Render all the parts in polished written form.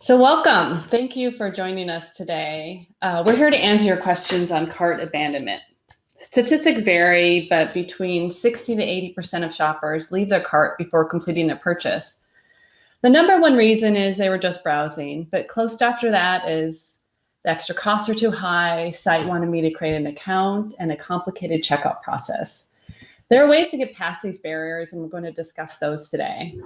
So welcome. Thank you for joining us today. We're here to answer your questions on cart abandonment. Statistics vary, but between 60 to 80% of shoppers leave their cart before completing their purchase. The number one reason is they were just browsing, but close after that is the extra costs are too high, site wanted me to create an account, and a complicated checkout process. There are ways to get past these barriers, and we're going to discuss those today.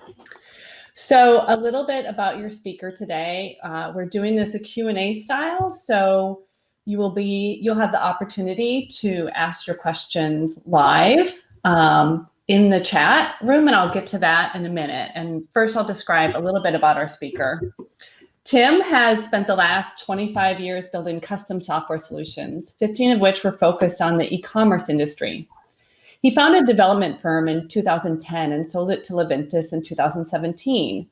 So a little bit about your speaker today. We're doing this a Q&A style, so you'll have the opportunity to ask your questions live in the chat room, and I'll get to that in a minute. And first, I'll describe a little bit about our speaker. Tim has spent the last 25 years building custom software solutions, 15 of which were focused on the e-commerce industry. He founded a development firm in 2010 and sold it to Liventus in 2017.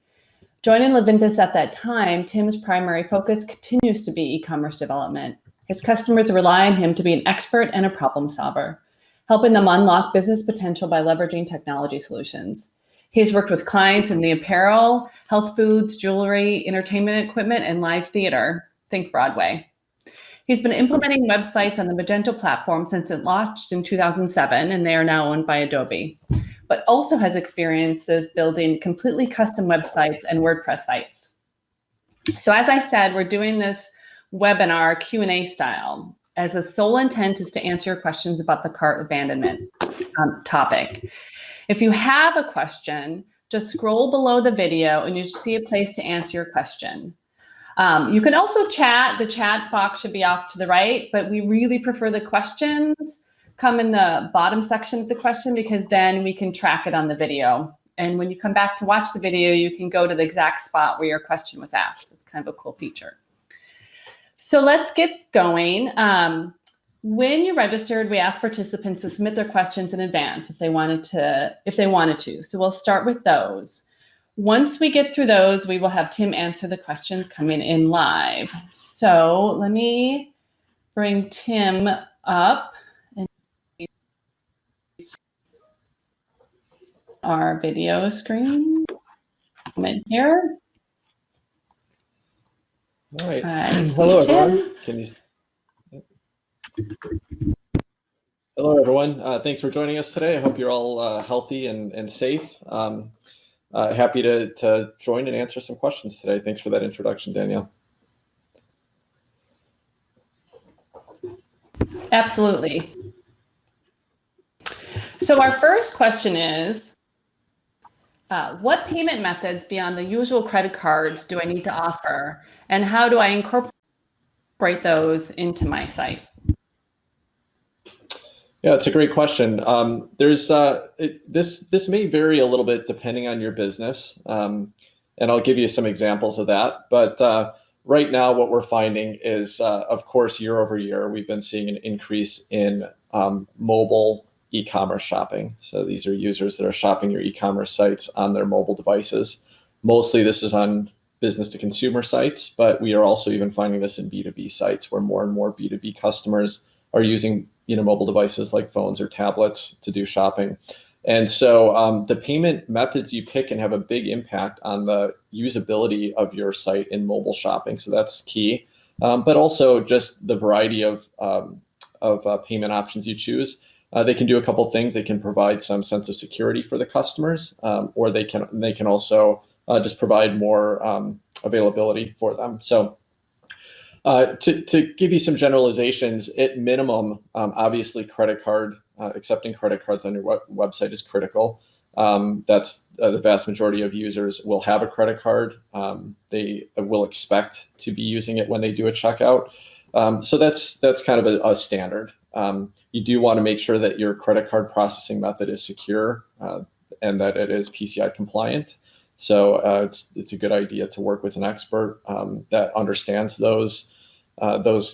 Joining Liventus at that time, Tim's primary focus continues to be e-commerce development. His customers rely on him to be an expert and a problem solver, helping them unlock business potential by leveraging technology solutions. He's worked with clients in the apparel, health foods, jewelry, entertainment equipment, and live theater. Think Broadway. He's been implementing websites on the Magento platform since it launched in 2007, and they are now owned by Adobe, but also has experiences building completely custom websites and WordPress sites. So as I said, we're doing this webinar Q&A style, as the sole intent is to answer your questions about the cart abandonment topic. If you have a question, just scroll below the video and you see a place to answer your question. You can also chat. The chat box should be off to the right, but we really prefer the questions come in the bottom section of the question, because then we can track it on the video. And when you come back to watch the video, you can go to the exact spot where your question was asked. It's kind of a cool feature. So let's get going. When you registered, we asked participants to submit their questions in advance if they wanted to. So we'll start with those. Once we get through those, we will have Tim answer the questions coming in live. So let me bring Tim up and our video screen. Comment here. All right. Hello, everyone. Hello, everyone. Thanks for joining us today. I hope you're all healthy and safe. Happy to join and answer some questions today. Thanks for that introduction, Danielle. Absolutely. So our first question is, what payment methods beyond the usual credit cards do I need to offer, and how do I incorporate those into my site? Yeah, it's a great question. This may vary a little bit depending on your business, and I'll give you some examples of that. But right now, what we're finding is, of course, year over year, we've been seeing an increase in mobile e-commerce shopping. So these are users that are shopping your e-commerce sites on their mobile devices. Mostly, this is on business to consumer sites, but we are also even finding this in B2B sites, where more and more B2B customers are using mobile devices like phones or tablets to do shopping. And so the payment methods you pick can have a big impact on the usability of your site in mobile shopping. So that's key. But also just the variety of payment options you choose. They can do a couple things. They can provide some sense of security for the customers, or they can also just provide more availability for them. So to give you some generalizations, at minimum, obviously accepting credit cards on your website is critical. That's the vast majority of users will have a credit card. They will expect to be using it when they do a checkout. So that's kind of a standard. You do want to make sure that your credit card processing method is secure and that it is PCI compliant. So it's a good idea to work with an expert that understands those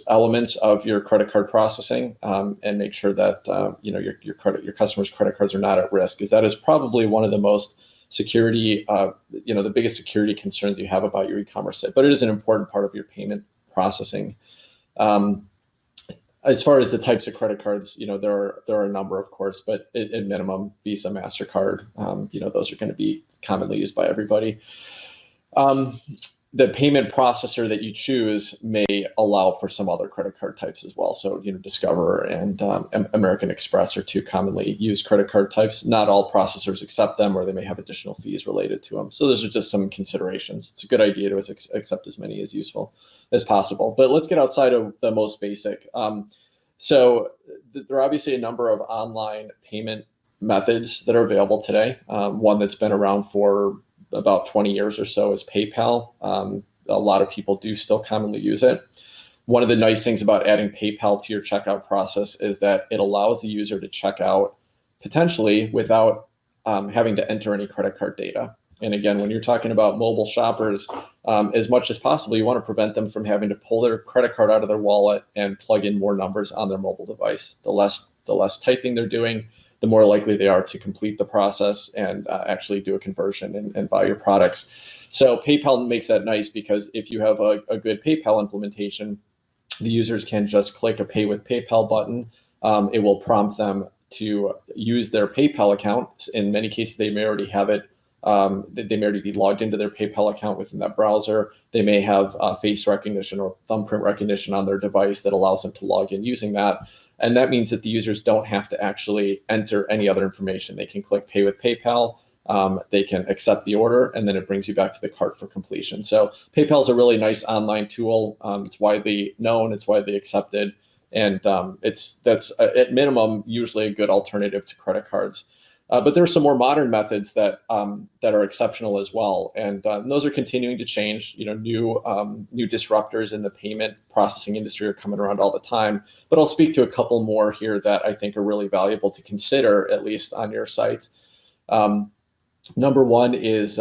elements of your credit card processing, and make sure that your customers' credit cards are not at risk, because that is probably one of the most security, the biggest security concerns you have about your e-commerce site. But it is an important part of your payment processing. As far as the types of credit cards, there are a number, of course, but at minimum, Visa, MasterCard, those are going to be commonly used by everybody. the payment processor that you choose may allow for some other credit card types as well. So, Discover and American Express are two commonly used credit card types. Not all processors accept them, or they may have additional fees related to them. So those are just some considerations. It's a good idea to accept as many as useful as possible. But let's get outside of the most basic. So there are obviously a number of online payment methods that are available today. One that's been around for about 20 years or so is PayPal. A lot of people do still commonly use it. One of the nice things about adding PayPal to your checkout process is that it allows the user to check out potentially without having to enter any credit card data. And again, when you're talking about mobile shoppers, as much as possible, you want to prevent them from having to pull their credit card out of their wallet and plug in more numbers on their mobile device. The less typing they're doing, the more likely they are to complete the process and actually do a conversion and buy your products. So PayPal makes that nice, because if you have a good PayPal implementation, the users can just click a Pay with PayPal button. It will prompt them to use their PayPal account. In many cases, they may already have it. They may already be logged into their PayPal account within that browser. They may have face recognition or thumbprint recognition on their device that allows them to log in using that. And that means that the users don't have to actually enter any other information. They can click Pay with PayPal. They can accept the order, and then it brings you back to the cart for completion. So PayPal is a really nice online tool. It's widely known. It's widely accepted. And that's at minimum usually a good alternative to credit cards. But there are some more modern methods that are exceptional as well, and those are continuing to change. New disruptors in the payment processing industry are coming around all the time. But I'll speak to a couple more here that I think are really valuable to consider, at least on your site. Number one is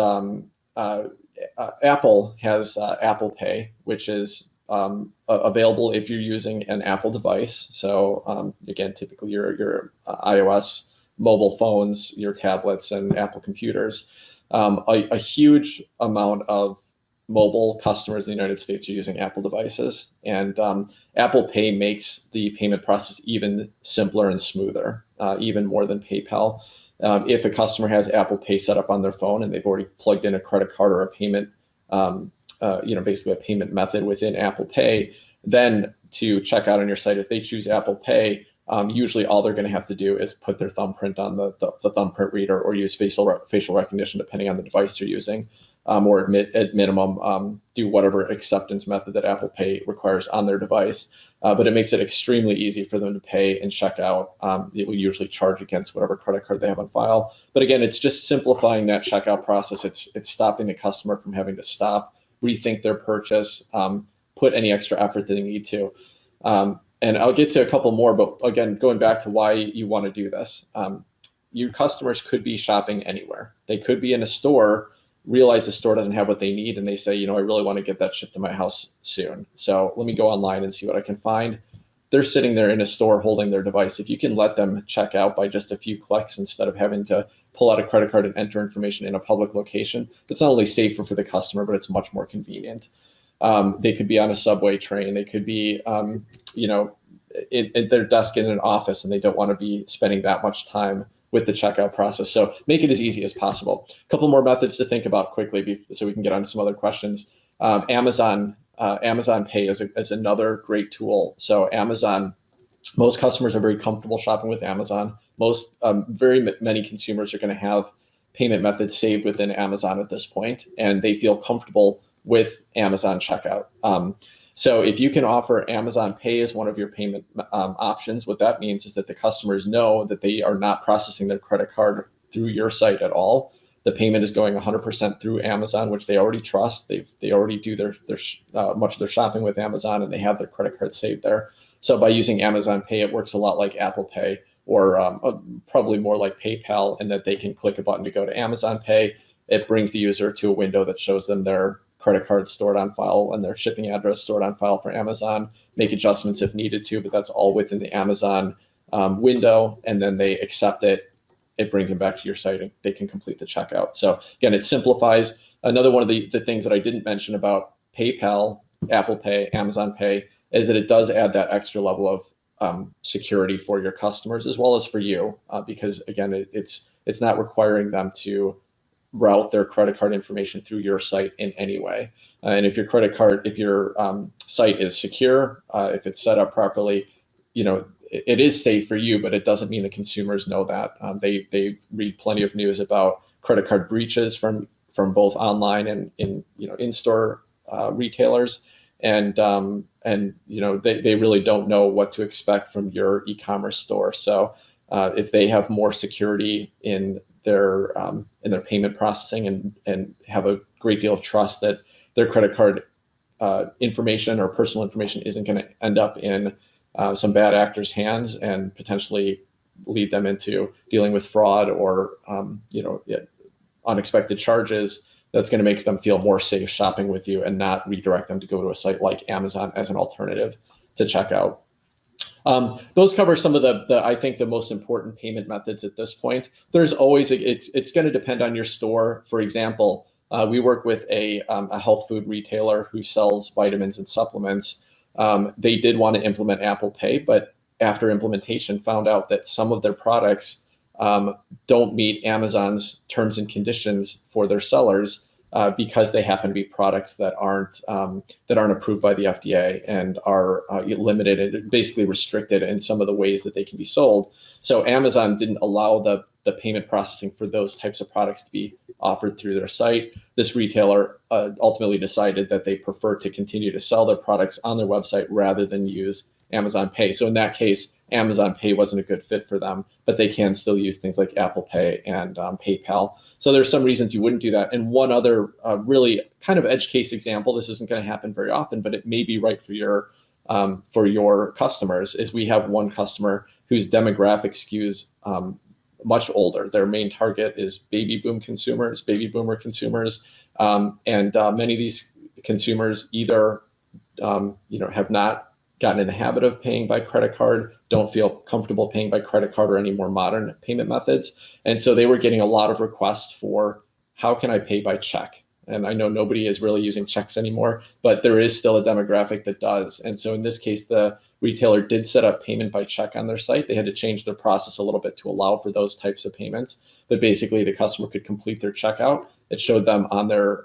Apple has Apple Pay, which is available if you're using an Apple device. So again, typically your iOS mobile phones, your tablets, and Apple computers. A huge amount of mobile customers in the United States are using Apple devices, and Apple Pay makes the payment process even simpler and smoother, even more than PayPal. If a customer has Apple Pay set up on their phone and they've already plugged in a credit card or a payment, basically a payment method within Apple Pay, then to check out on your site, if they choose Apple Pay, usually all they're going to have to do is put their thumbprint on the thumbprint reader, or use facial recognition, depending on the device they're using, or at minimum do whatever acceptance method that Apple Pay requires on their device. But it makes it extremely easy for them to pay and check out. It will usually charge against whatever credit card they have on file. But again, it's just simplifying that checkout process. It's stopping the customer from having to stop, rethink their purchase, put any extra effort that they need to. And I'll get to a couple more, but again, going back to why you want to do this, your customers could be shopping anywhere. They could be in a store, realize the store doesn't have what they need, and they say, I really want to get that shipped to my house soon. So let me go online and see what I can find. They're sitting there in a store holding their device. If you can let them check out by just a few clicks instead of having to pull out a credit card and enter information in a public location, it's not only safer for the customer, but it's much more convenient. They could be on a subway train. They could be, at their desk in an office, and they don't want to be spending that much time with the checkout process. So make it as easy as possible. A couple more methods to think about quickly so we can get on to some other questions. Amazon Pay is another great tool. So Amazon, most customers are very comfortable shopping with Amazon. Very many consumers are going to have payment methods saved within Amazon at this point, and they feel comfortable with Amazon checkout. So if you can offer Amazon Pay as one of your payment options, what that means is that the customers know that they are not processing their credit card through your site at all. The payment is going 100% through Amazon, which they already trust. They already do their much of their shopping with Amazon, and they have their credit card saved there. So by using Amazon Pay, it works a lot like Apple Pay, or probably more like PayPal, in that they can click a button to go to Amazon Pay. It brings the user to a window that shows them their credit card stored on file and their shipping address stored on file for Amazon, make adjustments if needed to, but that's all within the Amazon window. And then they accept it. It brings them back to your site and they can complete the checkout. So again, it simplifies. Another one of the things that I didn't mention about PayPal, Apple Pay, Amazon Pay, is that it does add that extra level of security for your customers as well as for you, because again, it's not requiring them to route their credit card information through your site in any way. And if your site is secure, if it's set up properly, it is safe for you, but it doesn't mean the consumers know that. They read plenty of news about credit card breaches from both online and in-store retailers, and they really don't know what to expect from your e-commerce store. So if they have more security in their payment processing and have a great deal of trust that their credit card information or personal information isn't going to end up in some bad actors' hands and potentially lead them into dealing with fraud or unexpected charges, that's going to make them feel more safe shopping with you and not redirect them to go to a site like Amazon as an alternative to checkout. Those cover some of the I think the most important payment methods at this point. There's always it's going to depend on your store. For example, we work with a health food retailer who sells vitamins and supplements. They did want to implement Apple Pay, but after implementation found out that some of their products don't meet Amazon's terms and conditions for their sellers because they happen to be products that aren't approved by the FDA and are limited and basically restricted in some of the ways that they can be sold. So Amazon didn't allow the payment processing for those types of products to be offered through their site. This retailer ultimately decided that they prefer to continue to sell their products on their website rather than use Amazon Pay. So in that case, Amazon Pay wasn't a good fit for them, but they can still use things like Apple Pay and PayPal. So there's some reasons you wouldn't do that. And one other really kind of edge case example, this isn't going to happen very often, but it may be right for your customers, is we have one customer whose demographic skews much older. Their main target is baby boomer consumers, and many of these consumers either have not gotten in the habit of paying by credit card, don't feel comfortable paying by credit card or any more modern payment methods. And so they were getting a lot of requests for, how can I pay by check? And I know nobody is really using checks anymore, but there is still a demographic that does. And so in this case, the retailer did set up payment by check on their site. They had to change their process a little bit to allow for those types of payments, that basically the customer could complete their checkout. It showed them on their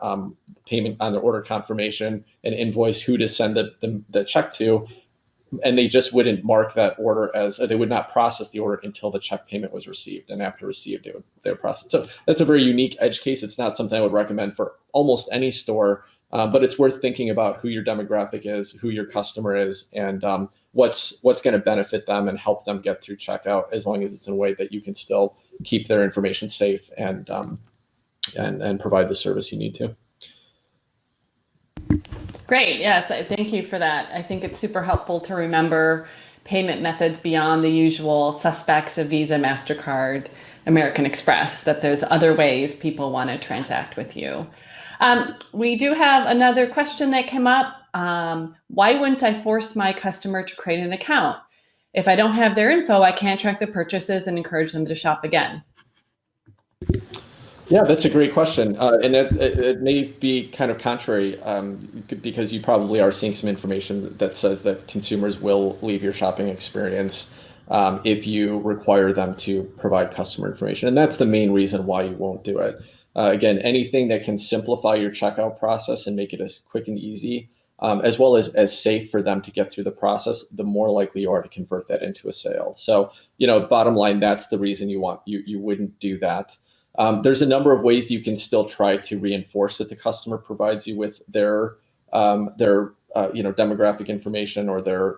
payment, on their order confirmation, an invoice, who to send the check to. And they just wouldn't mark that order as, they would not process the order until the check payment was received. And after received, they would process. So that's a very unique edge case. It's not something I would recommend for almost any store, but it's worth thinking about who your demographic is, who your customer is, and what's going to benefit them and help them get through checkout, as long as it's in a way that you can still keep their information safe and provide the service you need to. Great. Yes, thank you for that. I think it's super helpful to remember payment methods beyond the usual suspects of Visa, MasterCard, American Express, that there's other ways people want to transact with you. We do have another question that came up. Why wouldn't I force my customer to create an account? If I don't have their info, I can't track the purchases and encourage them to shop again. Yeah, that's a great question. And it may be kind of contrary, because you probably are seeing some information that says that consumers will leave your shopping experience if you require them to provide customer information. And that's the main reason why you won't do it. Again, anything that can simplify your checkout process and make it as quick and easy, as well as safe for them to get through the process, the more likely you are to convert that into a sale. So, bottom line, that's the reason you wouldn't do that. There's a number of ways you can still try to reinforce that the customer provides you with their demographic information or their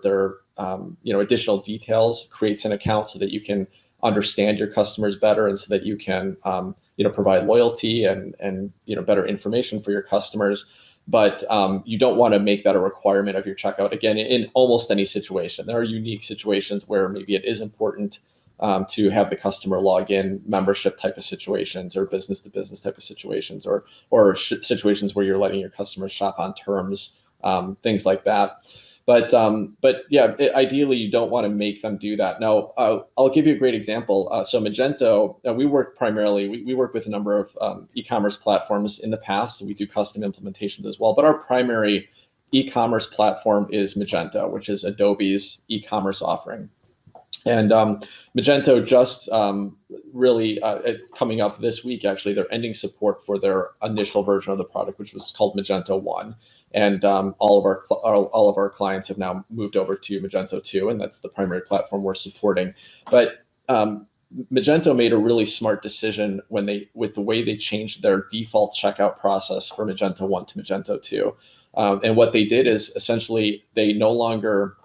additional details, creates an account so that you can understand your customers better, and so that you can provide loyalty and better information for your customers. But you don't want to make that a requirement of your checkout. Again, in almost any situation, there are unique situations where maybe it is important to have the customer log in, membership type of situations, or business to business type of situations, or situations where you're letting your customers shop on terms, things like that. But yeah, ideally you don't want to make them do that. Now, I'll give you a great example. So Magento, we work with a number of e-commerce platforms in the past. We do custom implementations as well, but our primary e-commerce platform is Magento, which is Adobe's e-commerce offering. And Magento just really coming up this week, actually, they're ending support for their initial version of the product, which was called Magento 1. And all of our clients have now moved over to Magento 2, and that's the primary platform we're supporting. But Magento made a really smart decision with the way they changed their default checkout process from Magento 1 to Magento 2. And what they did is essentially they no longer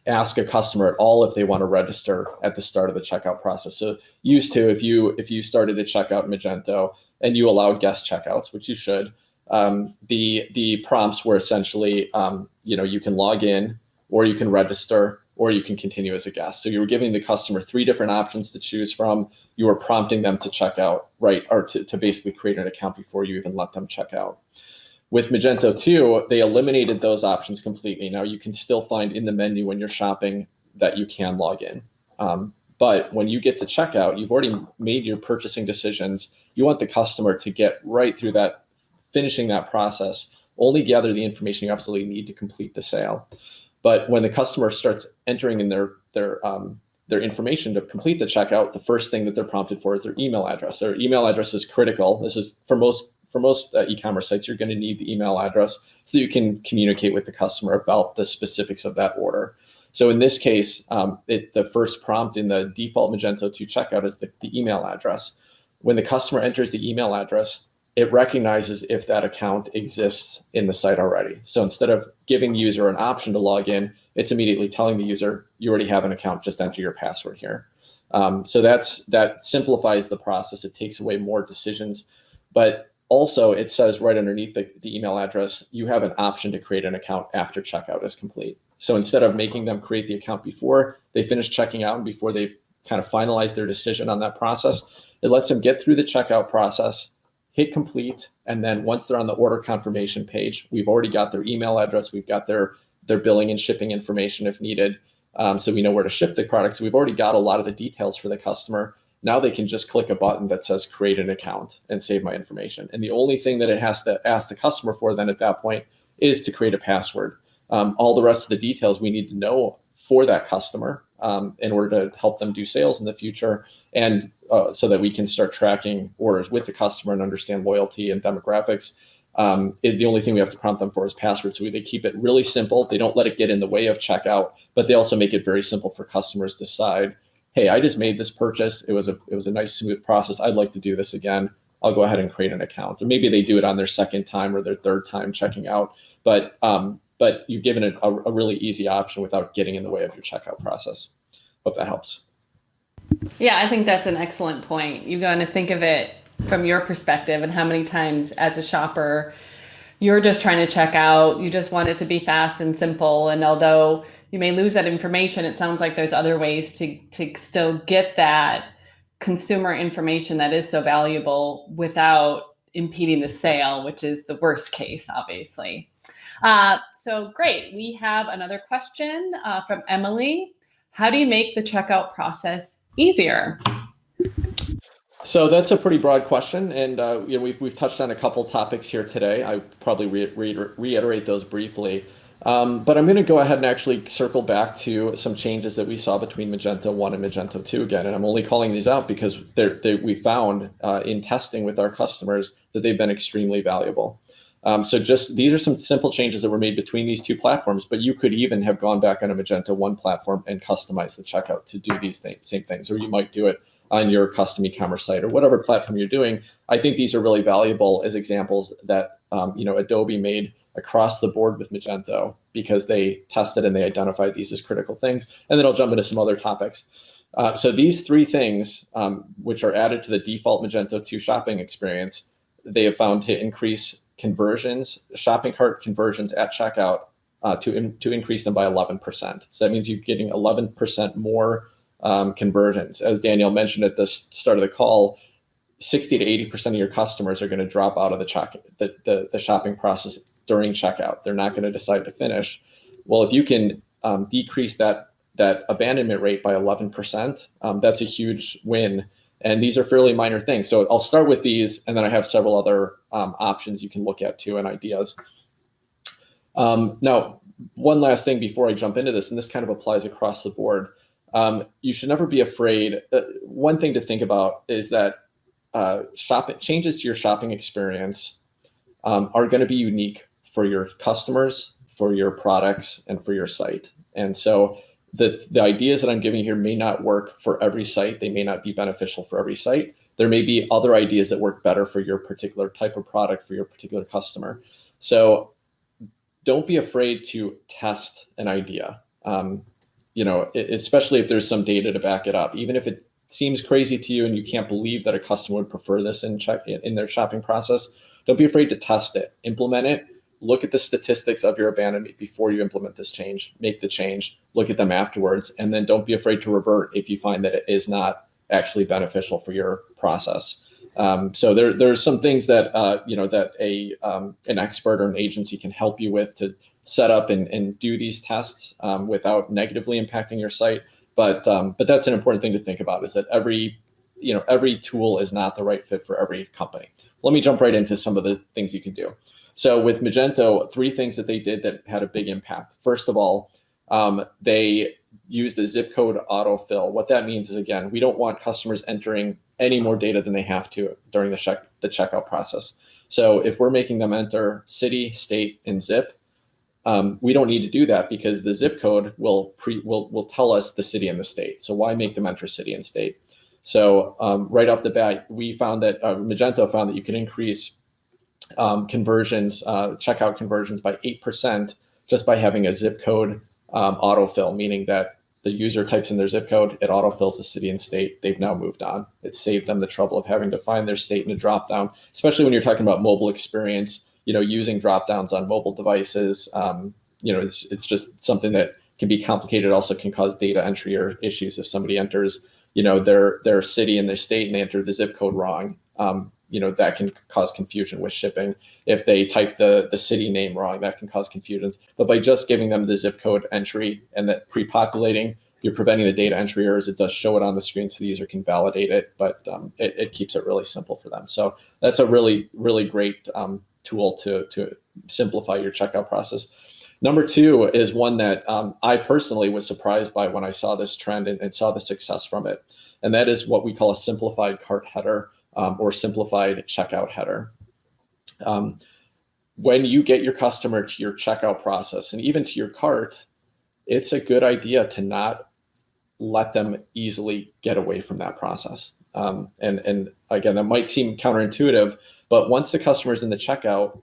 ask a customer at all if they want to register at the start of the checkout process. So used to, if you started a checkout in Magento and you allowed guest checkouts, which you should, the prompts were essentially, you can log in, or you can register, or you can continue as a guest. So you were giving the customer 3 different options to choose from. You were prompting them to check out, right, or to basically create an account before you even let them check out. With Magento 2, they eliminated those options completely. Now you can still find in the menu when you're shopping that you can log in. But when you get to checkout, you've already made your purchasing decisions. You want the customer to get right through that, finishing that process, only gather the information you absolutely need to complete the sale. But when the customer starts entering in their information to complete the checkout, the first thing that they're prompted for is their email address. Their email address is critical. This is for most e-commerce sites, you're going to need the email address so that you can communicate with the customer about the specifics of that order. So in this case, the first prompt in the default Magento 2 checkout is the email address. When the customer enters the email address, it recognizes if that account exists in the site already. So instead of giving the user an option to log in, it's immediately telling the user, you already have an account, just enter your password here. So that simplifies the process. It takes away more decisions, but also it says right underneath the email address, you have an option to create an account after checkout is complete. So instead of making them create the account before they finish checking out and before they've kind of finalized their decision on that process, it lets them get through the checkout process, hit complete, and then once they're on the order confirmation page, we've already got their email address, we've got their billing and shipping information if needed, so we know where to ship the product. So we've already got a lot of the details for the customer. Now they can just click a button that says create an account and save my information. And the only thing that it has to ask the customer for then at that point is to create a password. All the rest of the details we need to know for that customer in order to help them do sales in the future, and so that we can start tracking orders with the customer and understand loyalty and demographics. Is the only thing we have to prompt them for is passwords. So they keep it really simple. They don't let it get in the way of checkout, but they also make it very simple for customers to decide, hey, I just made this purchase. It was a nice, smooth process. I'd like to do this again. I'll go ahead and create an account. Or maybe they do it on their second time or their third time checking out. But you've given it a really easy option without getting in the way of your checkout process. Hope that helps. Yeah, I think that's an excellent point. You've got to think of it from your perspective and how many times as a shopper, you're just trying to check out. You just want it to be fast and simple. And although you may lose that information, it sounds like there's other ways to still get that consumer information that is so valuable without impeding the sale, which is the worst case, obviously. So great. We have another question from Emily. How do you make the checkout process easier? So that's a pretty broad question, and we've touched on a couple topics here today. I probably reiterate those briefly. But I'm going to go ahead and actually circle back to some changes that we saw between Magento 1 and Magento 2 again. And I'm only calling these out because we found in testing with our customers that they've been extremely valuable. So these are some simple changes that were made between these 2 platforms, but you could even have gone back on a Magento 1 platform and customized the checkout to do these same things, or you might do it on your custom e-commerce site or whatever platform you're doing. I think these are really valuable as examples that Adobe made across the board with Magento because they tested and they identified these as critical things. And then I'll jump into some other topics. So these 3 things, which are added to the default Magento 2 shopping experience, they have found to increase conversions, shopping cart conversions at checkout, to increase them by 11%. So that means you're getting 11% more conversions. As Danielle mentioned at the start of the call, 60 to 80% of your customers are going to drop out of the shopping process during checkout. They're not going to decide to finish. Well, if you can decrease that abandonment rate by 11%, that's a huge win. And these are fairly minor things. So I'll start with these, and then I have several other options you can look at too and ideas. Now, one last thing before I jump into this, and this kind of applies across the board. You should never be afraid. One thing to think about is that changes to your shopping experience are going to be unique for your customers, for your products, and for your site. And so the ideas that I'm giving here may not work for every site. They may not be beneficial for every site. There may be other ideas that work better for your particular type of product, for your particular customer. So don't be afraid to test an idea. Especially if there's some data to back it up. Even if it seems crazy to you and you can't believe that a customer would prefer this in their shopping process, don't be afraid to test it, implement it, look at the statistics of your abandonment before you implement this change, make the change, look at them afterwards, and then don't be afraid to revert if you find that it is not actually beneficial for your process. So there's some things that an expert or an agency can help you with to set up and do these tests without negatively impacting your site. But that's an important thing to think about, is that every tool is not the right fit for every company. Let me jump right into some of the things you can do. So with Magento, 3 things that they did that had a big impact. First of all, they used the zip code autofill. What that means is, again, we don't want customers entering any more data than they have to during the checkout process. So if we're making them enter city, state, and zip, we don't need to do that because the zip code will tell us the city and the state. So why make them enter city and state? So right off the bat, we found that Magento found that you can increase checkout conversions by 8% just by having a zip code autofill, meaning that the user types in their zip code, it autofills the city and state. They've now moved on. It saved them the trouble of having to find their state in a dropdown, especially when you're talking about mobile experience. Using dropdowns on mobile devices. It's just something that can be complicated. It also can cause data entry or issues if somebody enters, their city and their state and they enter the zip code wrong. That can cause confusion with shipping. If they type the city name wrong, that can cause confusions. But by just giving them the zip code entry and that pre-populating, you're preventing the data entry errors. It does show it on the screen so the user can validate it, but it keeps it really simple for them. So that's a really, really great tool to simplify your checkout process. Number 2 is one that I personally was surprised by when I saw this trend and saw the success from it. And that is what we call a simplified cart header or simplified checkout header. When you get your customer to your checkout process and even to your cart, it's a good idea to not let them easily get away from that process. And again, that might seem counterintuitive, but once the customer's in the checkout,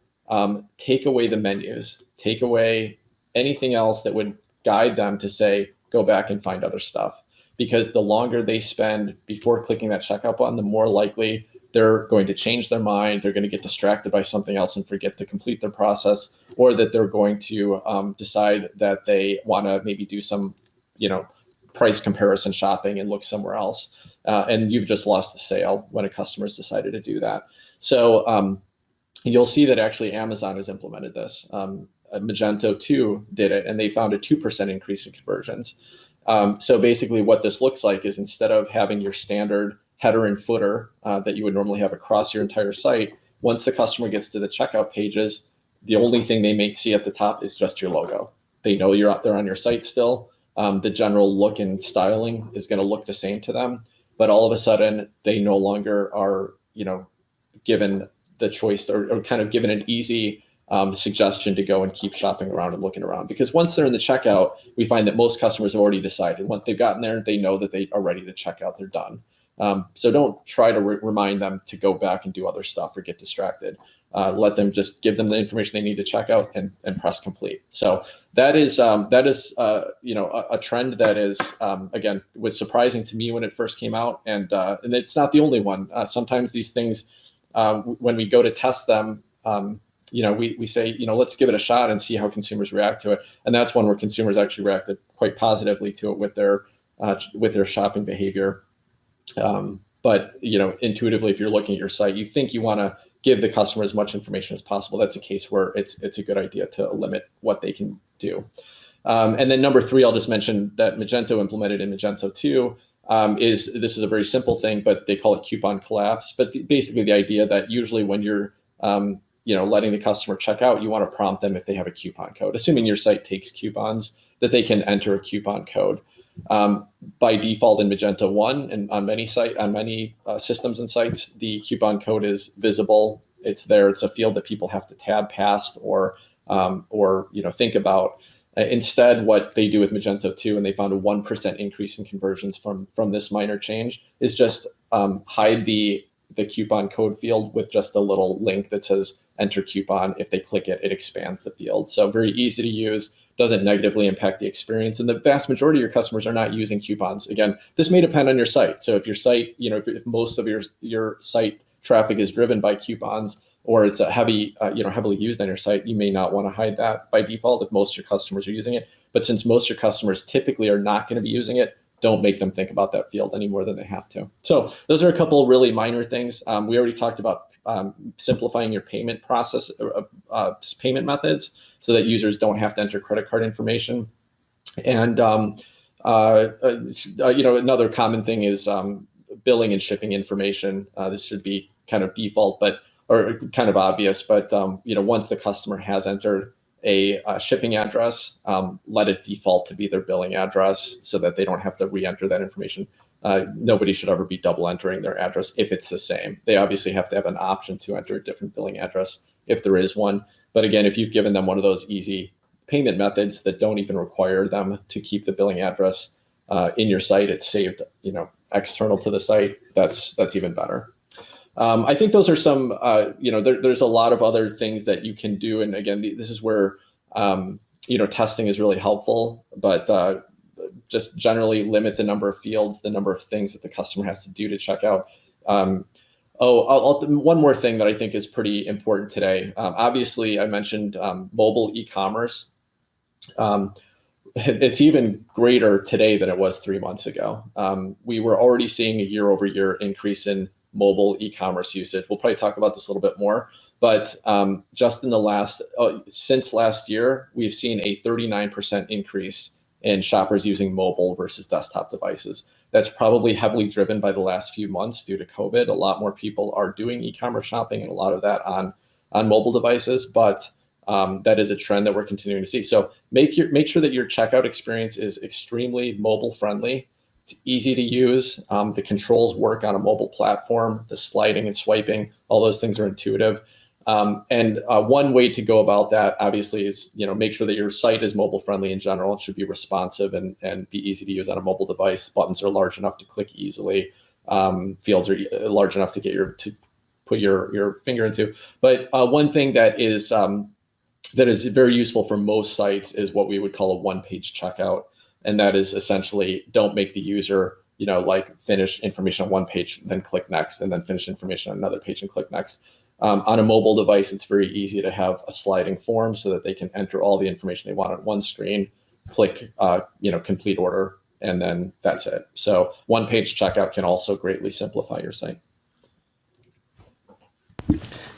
take away the menus, take away anything else that would guide them to say, go back and find other stuff. Because the longer they spend before clicking that checkout button, the more likely they're going to change their mind, they're going to get distracted by something else and forget to complete their process, or that they're going to decide that they want to maybe do some, price comparison shopping and look somewhere else. And you've just lost the sale when a customer's decided to do that. So you'll see that actually Amazon has implemented this. Magento 2 did it, and they found a 2% increase in conversions. So basically what this looks like is, instead of having your standard header and footer that you would normally have across your entire site, once the customer gets to the checkout pages, the only thing they may see at the top is just your logo. They know you're out there on your site still. The general look and styling is going to look the same to them, but all of a sudden they no longer are, given the choice or kind of given an easy suggestion to go and keep shopping around and looking around. Because once they're in the checkout, we find that most customers have already decided. Once they've gotten there, they know that they are ready to check out, they're done. So don't try to remind them to go back and do other stuff or get distracted. Let them just give them the information they need to check out and press complete. So that is a trend that is, again, was surprising to me when it first came out. And it's not the only one. Sometimes these things, when we go to test them, we say, let's give it a shot and see how consumers react to it. And that's one where consumers actually reacted quite positively to it with their shopping behavior. But intuitively, if you're looking at your site, you think you want to give the customer as much information as possible. That's a case where it's a good idea to limit what they can do. And then number 3, I'll just mention that Magento implemented in Magento 2 this is a very simple thing, but they call it coupon collapse. But basically the idea that usually when you're letting the customer check out, you want to prompt them if they have a coupon code, assuming your site takes coupons, that they can enter a coupon code. By default in Magento 1 and on many systems and sites, the coupon code is visible. It's there. It's a field that people have to tab past or think about. Instead, what they do with Magento 2, and they found a 1% increase in conversions from this minor change, is just hide the coupon code field with just a little link that says enter coupon. If they click it, it expands the field. So very easy to use, doesn't negatively impact the experience. And the vast majority of your customers are not using coupons. Again, this may depend on your site. So if your site, if most of your site traffic is driven by coupons, or it's a heavily used on your site, you may not want to hide that by default if most of your customers are using it. But since most of your customers typically are not going to be using it, don't make them think about that field any more than they have to. So those are a couple really minor things. We already talked about simplifying your payment process, payment methods, so that users don't have to enter credit card information. And another common thing is billing and shipping information. This should be kind of default, or kind of obvious, but once the customer has entered a shipping address, let it default to be their billing address so that they don't have to re-enter that information. Nobody should ever be double entering their address if it's the same. They obviously have to have an option to enter a different billing address if there is one. But again, if you've given them one of those easy payment methods that don't even require them to keep the billing address in your site, it's saved, external to the site, that's even better. I think those are some, there's a lot of other things that you can do. And again, this is where, testing is really helpful, but just generally limit the number of fields, the number of things that the customer has to do to check out. One more thing that I think is pretty important today. Obviously, I mentioned mobile e-commerce. It's even greater today than it was 3 months ago. We were already seeing a year-over-year increase in mobile e-commerce usage. We'll probably talk about this a little bit more, but just in the since last year, we've seen a 39% increase in shoppers using mobile versus desktop devices. That's probably heavily driven by the last few months due to COVID. A lot more people are doing e-commerce shopping, and a lot of that on mobile devices, but that is a trend that we're continuing to see. So make sure that your checkout experience is extremely mobile friendly. It's easy to use. The controls work on a mobile platform. The sliding and swiping, all those things are intuitive. And one way to go about that, obviously, is make sure that your site is mobile friendly in general. It should be responsive and be easy to use on a mobile device. Buttons are large enough to click easily. Fields are large enough to put your finger into. But one thing that is very useful for most sites is what we would call a one-page checkout. And that is essentially, don't make the user, finish information on one page, then click next, and then finish information on another page and click next. On a mobile device, it's very easy to have a sliding form so that they can enter all the information they want on one screen, click, complete order, and then that's it. So one-page checkout can also greatly simplify your site.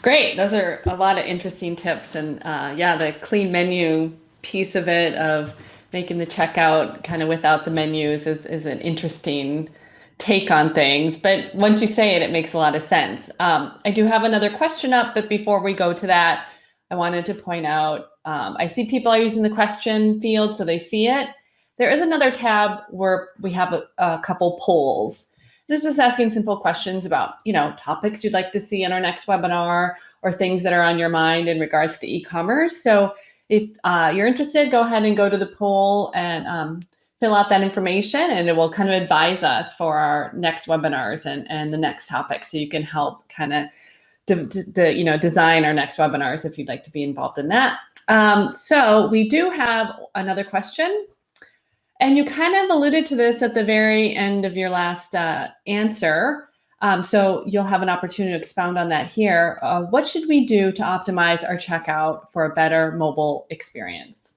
Great. Those are a lot of interesting tips. And the clean menu piece of it, of making the checkout kind of without the menus, is an interesting take on things. But once you say it, it makes a lot of sense. I do have another question up, but before we go to that, I wanted to point out, I see people are using the question field, so they see it. There is another tab where we have a couple polls. It's just asking simple questions about, topics you'd like to see in our next webinar, or things that are on your mind in regards to e-commerce. So if you're interested, go ahead and go to the poll and fill out that information, and it will kind of advise us for our next webinars and the next topic. So you can help kind of design our next webinars if you'd like to be involved in that. So we do have another question. And you kind of alluded to this at the very end of your last answer. So you'll have an opportunity to expound on that here. What should we do to optimize our checkout for a better mobile experience?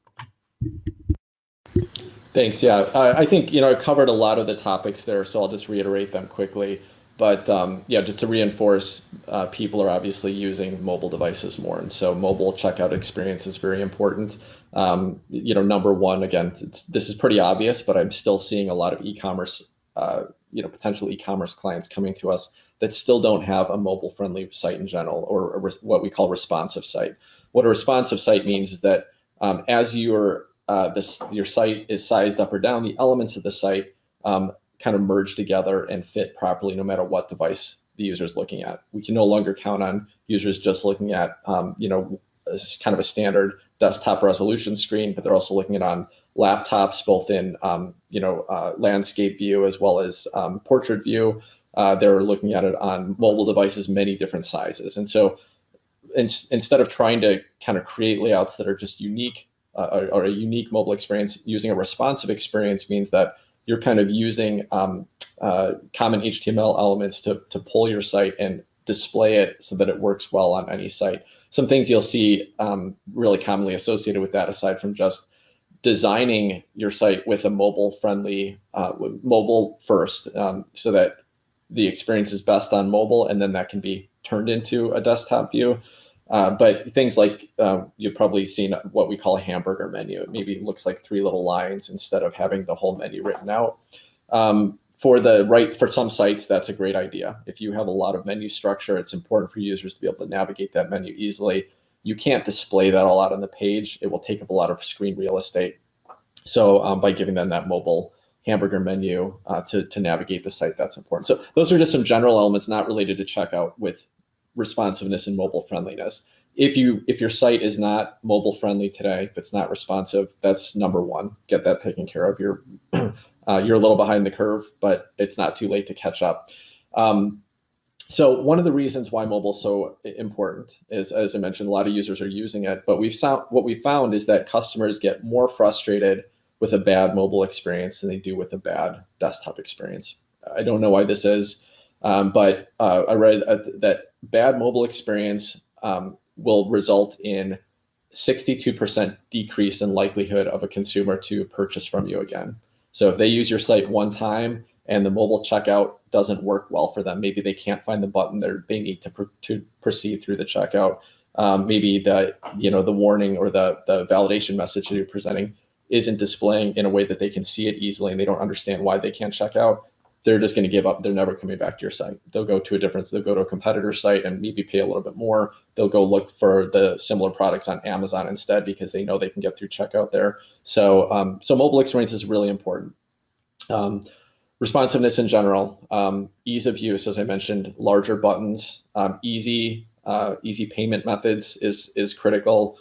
Thanks. Yeah, I think, I've covered a lot of the topics there, so I'll just reiterate them quickly. But just to reinforce, people are obviously using mobile devices more. And so mobile checkout experience is very important. Number one, again, this is pretty obvious, but I'm still seeing a lot of e-commerce, potential e-commerce clients coming to us that still don't have a mobile friendly site in general, or what we call responsive site. What a responsive site means is that as you're your site is sized up or down, the elements of the site kind of merge together and fit properly no matter what device the user is looking at. We can no longer count on users just looking at, kind of a standard desktop resolution screen, but they're also looking at on laptops, both in, landscape view as well as portrait view. They're looking at it on mobile devices, many different sizes. And so instead of trying to kind of create layouts that are just unique or a unique mobile experience, using a responsive experience means that you're kind of using common HTML elements to pull your site and display it so that it works well on any site. Some things you'll see really commonly associated with that, aside from just designing your site with a mobile-friendly, mobile first, so that the experience is best on mobile, and then that can be turned into a desktop view. But things like you've probably seen what we call a hamburger menu. It maybe looks like 3 little lines instead of having the whole menu written out. For some sites, that's a great idea. If you have a lot of menu structure, it's important for users to be able to navigate that menu easily. You can't display that all out on the page. It will take up a lot of screen real estate. So by giving them that mobile hamburger menu to navigate the site, that's important. So those are just some general elements not related to checkout with responsiveness and mobile friendliness. If your site is not mobile friendly today, if it's not responsive, that's number one. Get that taken care of. You're a little behind the curve, but it's not too late to catch up. So one of the reasons why mobile is so important is, as I mentioned, a lot of users are using it, but what we found is that customers get more frustrated with a bad mobile experience than they do with a bad desktop experience. I don't know why this is, but I read that bad mobile experience will result in 62% decrease in likelihood of a consumer to purchase from you again. So if they use your site one time and the mobile checkout doesn't work well for them, maybe they can't find the button they need to proceed through the checkout. Maybe the warning or the validation message that you're presenting isn't displaying in a way that they can see it easily, and they don't understand why they can't check out. They're just going to give up. They're never coming back to your site. They'll go to a competitor site and maybe pay a little bit more. They'll go look for the similar products on Amazon instead because they know they can get through checkout there. So mobile experience is really important. Responsiveness in general, ease of use, as I mentioned, larger buttons, easy payment methods is critical.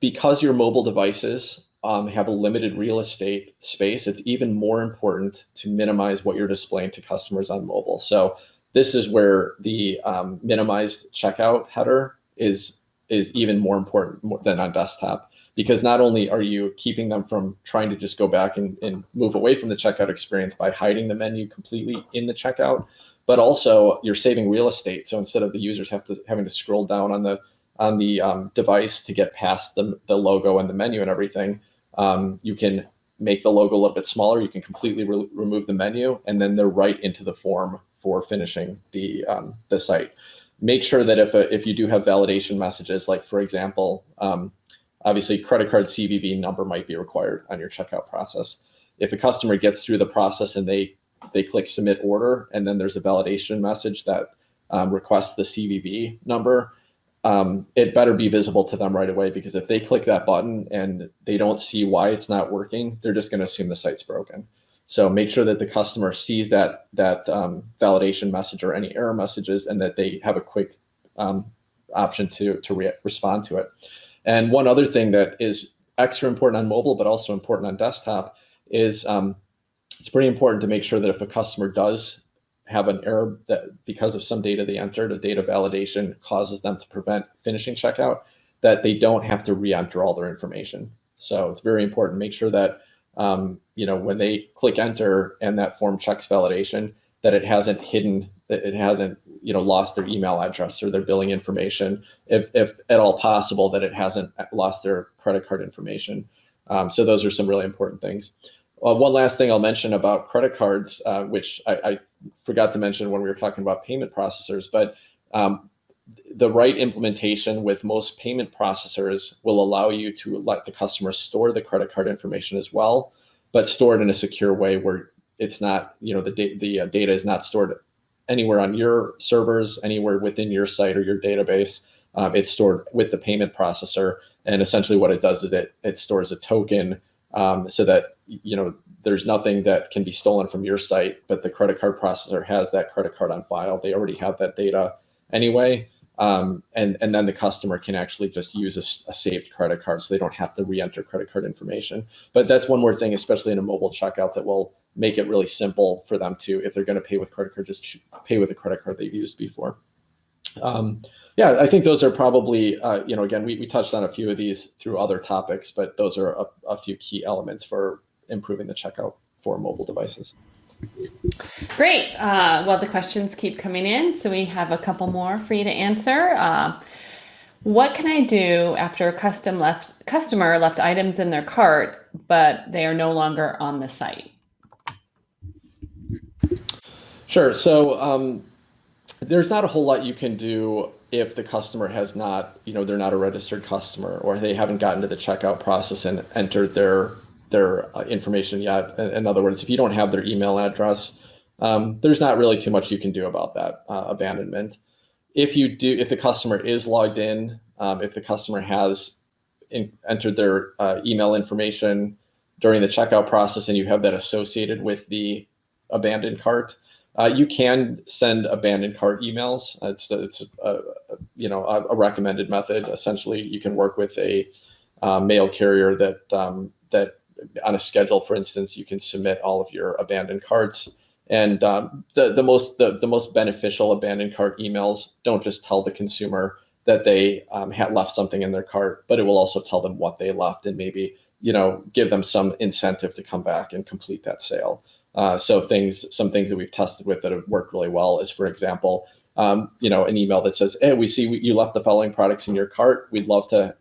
Because your mobile devices have a limited real estate space, it's even more important to minimize what you're displaying to customers on mobile. So this is where the minimized checkout header is even more important than on desktop, because not only are you keeping them from trying to just go back and move away from the checkout experience by hiding the menu completely in the checkout, but also you're saving real estate. So instead of the users having to scroll down on the device to get past the logo and the menu and everything, you can make the logo a little bit smaller. You can completely remove the menu, and then they're right into the form for finishing the site. Make sure that if you do have validation messages, like for example, obviously credit card CVV number might be required on your checkout process. If a customer gets through the process and they click submit order, and then there's a validation message that requests the CVV number, it better be visible to them right away, because if they click that button and they don't see why it's not working, they're just going to assume the site's broken. So make sure that the customer sees that validation message or any error messages, and that they have a quick option to respond to it. And one other thing that is extra important on mobile, but also important on desktop, is it's pretty important to make sure that if a customer does have an error that because of some data they entered, a data validation causes them to prevent finishing checkout, that they don't have to re-enter all their information. So it's very important to make sure that when they click enter and that form checks validation, that it hasn't lost their email address or their billing information, if at all possible, that it hasn't lost their credit card information. So those are some really important things. One last thing I'll mention about credit cards, which I forgot to mention when we were talking about payment processors, but the right implementation with most payment processors will allow you to let the customer store the credit card information as well, but store it in a secure way where it's not, the data is not stored anywhere on your servers, anywhere within your site or your database. it's stored with the payment processor. And essentially what it does is it stores a token so that, there's nothing that can be stolen from your site, but the credit card processor has that credit card on file. They already have that data anyway. And then the customer can actually just use a saved credit card, so they don't have to re-enter credit card information. But that's one more thing, especially in a mobile checkout, that will make it really simple for them to, if they're going to pay with credit card, just pay with a credit card they've used before. I think those are probably, again, we touched on a few of these through other topics, but those are a few key elements for improving the checkout for mobile devices. Great. Well, the questions keep coming in, so we have a couple more for you to answer. What can I do after a customer left items in their cart, but they are no longer on the site? Sure. So there's not a whole lot you can do if the customer has not, they're not a registered customer, or they haven't gotten to the checkout process and entered their information yet. In other words, if you don't have their email address, there's not really too much you can do about that abandonment. If the customer is logged in, if the customer has entered their email information during the checkout process and you have that associated with the abandoned cart, you can send abandoned cart emails. It's a recommended method. Essentially, you can work with a mail carrier that on a schedule, for instance, you can submit all of your abandoned carts. And the most beneficial abandoned cart emails don't just tell the consumer that they had left something in their cart, but it will also tell them what they left and maybe give them some incentive to come back and complete that sale. So some things that we've tested with that have worked really well is, for example, an email that says, "Hey, we see you left the following products in your cart. We'd love to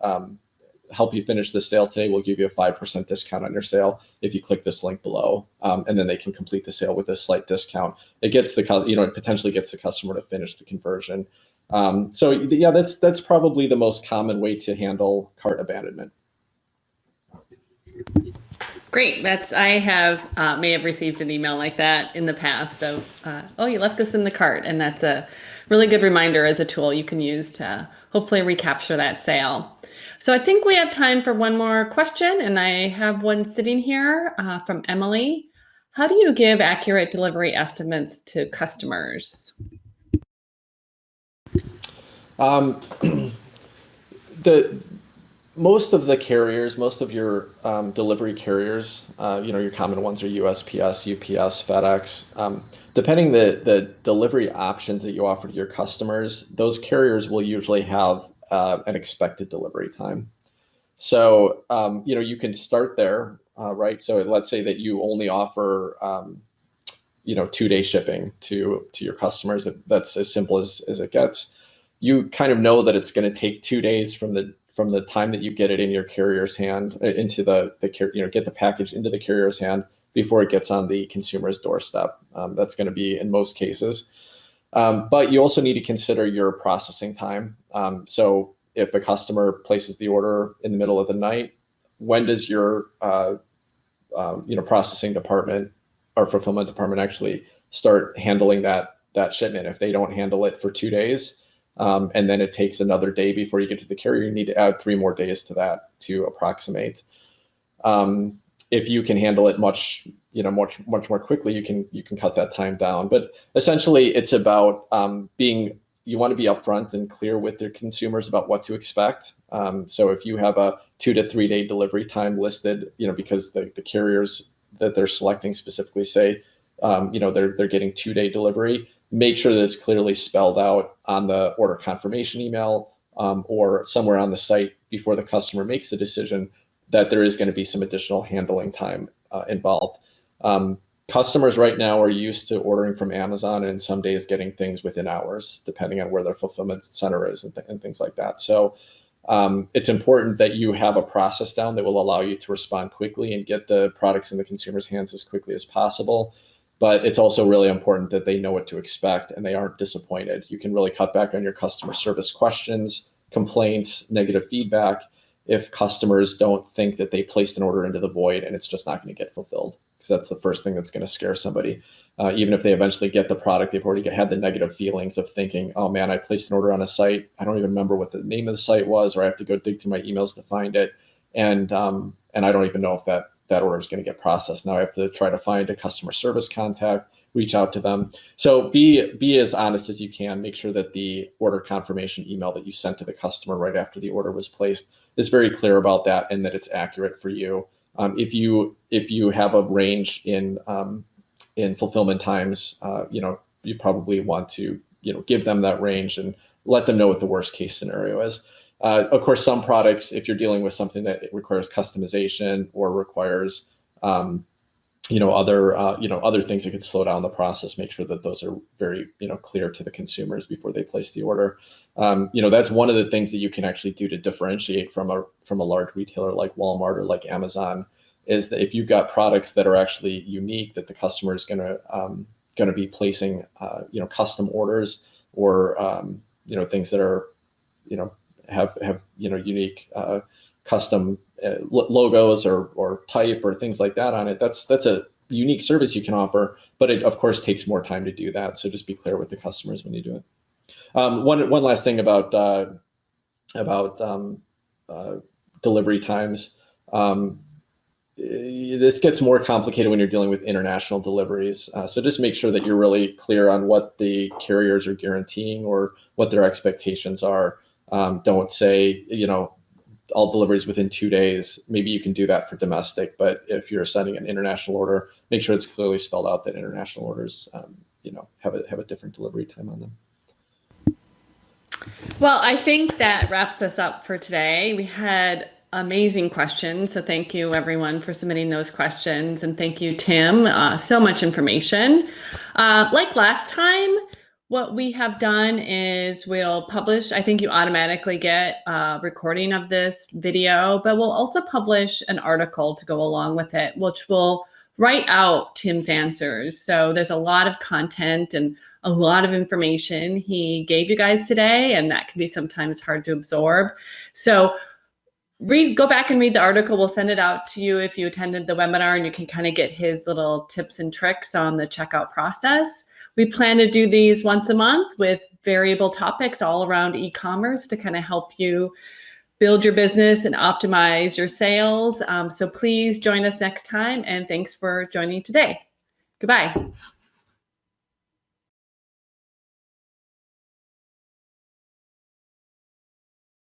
help you finish the sale today. We'll give you a 5% discount on your sale if you click this link below." And then they can complete the sale with a slight discount. It gets it potentially gets the customer to finish the conversion. That's probably the most common way to handle cart abandonment. Great. I may have received an email like that in the past of, you left this in the cart. And that's a really good reminder as a tool you can use to hopefully recapture that sale. So I think we have time for one more question, and I have one sitting here from Emily. How do you give accurate delivery estimates to customers? Most of the carriers, most of your delivery carriers, your common ones are USPS, UPS, FedEx. Depending the delivery options that you offer to your customers, those carriers will usually have an expected delivery time. So, you can start there, right? So let's say that you only offer, 2-day shipping to your customers. That's as simple as it gets. You kind of know that it's going to take 2 days from the time that you get it in your carrier's hand into get the package into the carrier's hand before it gets on the consumer's doorstep. That's going to be in most cases. But you also need to consider your processing time. So if a customer places the order in the middle of the night, when does your processing department or fulfillment department actually start handling that shipment? If they don't handle it for 2 days, and then it takes another day before you get to the carrier, you need to add 3 more days to that to approximate. If you can handle it much more quickly, you can cut that time down. But essentially, it's about you want to be upfront and clear with your consumers about what to expect. So if you have a 2 to 3 day delivery time listed, because the carriers that they're selecting specifically say, they're getting 2-day delivery, make sure that it's clearly spelled out on the order confirmation email or somewhere on the site before the customer makes the decision that there is going to be some additional handling time involved. Customers right now are used to ordering from Amazon and some days getting things within hours, depending on where their fulfillment center is and things like that. So it's important that you have a process down that will allow you to respond quickly and get the products in the consumer's hands as quickly as possible. But it's also really important that they know what to expect and they aren't disappointed. You can really cut back on your customer service questions, complaints, negative feedback if customers don't think that they placed an order into the void and it's just not going to get fulfilled. because that's the first thing that's going to scare somebody. Even if they eventually get the product, they've already had the negative feelings of thinking, oh man, I placed an order on a site, I don't even remember what the name of the site was, or I have to go dig through my emails to find it. And I don't even know if that order is going to get processed. Now I have to try to find a customer service contact, reach out to them. So be as honest as you can. Make sure that the order confirmation email that you sent to the customer right after the order was placed is very clear about that, and that it's accurate for you. If you have a range in fulfillment times, you probably want to give them that range and let them know what the worst case scenario is. Of course, some products, if you're dealing with something that requires customization or requires other things that could slow down the process, make sure that those are very clear to the consumers before they place the order. That's one of the things that you can actually do to differentiate from a large retailer like Walmart or like Amazon, is that if you've got products that are actually unique, that the customer is going to be placing custom orders, or things that are have unique custom logos or type or things like that on it. That's a unique service you can offer, but it of course takes more time to do that. So just be clear with the customers when you do it. One last thing about delivery times. This gets more complicated when you're dealing with international deliveries. So just make sure that you're really clear on what the carriers are guaranteeing or what their expectations are. Don't say, all deliveries within 2 days. Maybe you can do that for domestic, but if you're sending an international order, make sure it's clearly spelled out that international orders, have a different delivery time on them. Well, I think that wraps us up for today. We had amazing questions. So thank you everyone for submitting those questions. And thank you, Tim. So much information. Like last time, what we have done is we'll publish, I think you automatically get a recording of this video, but we'll also publish an article to go along with it, which will write out Tim's answers. So there's a lot of content and a lot of information he gave you guys today, and that can be sometimes hard to absorb. So go back and read the article. We'll send it out to you if you attended the webinar, and you can kind of get his little tips and tricks on the checkout process. We plan to do these once a month with variable topics all around e-commerce to kind of help you build your business and optimize your sales. So please join us next time, and thanks for joining today. Goodbye.